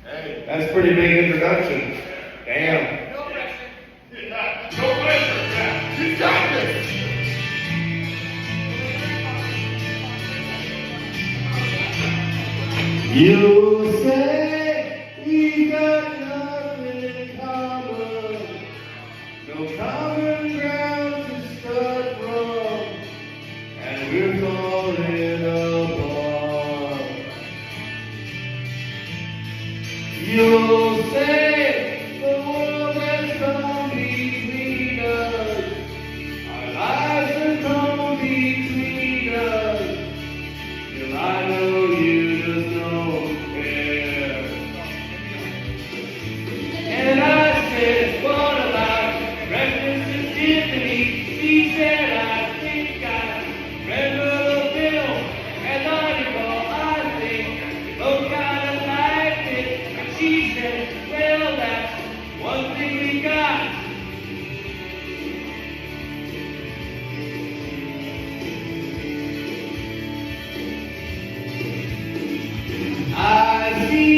That's a pretty big introduction. Damn. No pressure. No pressure. You got this. You say we got nothing in common, no common ground to start from, and we're falling apart. You'll say the world has come between us, our lives have come between us, till I know you just don't care. And I said, what about breakfast with Tiffany? She said, I think I remember the film and the article. I think we both kind of liked it. And she said, well, that's one thing we got. I see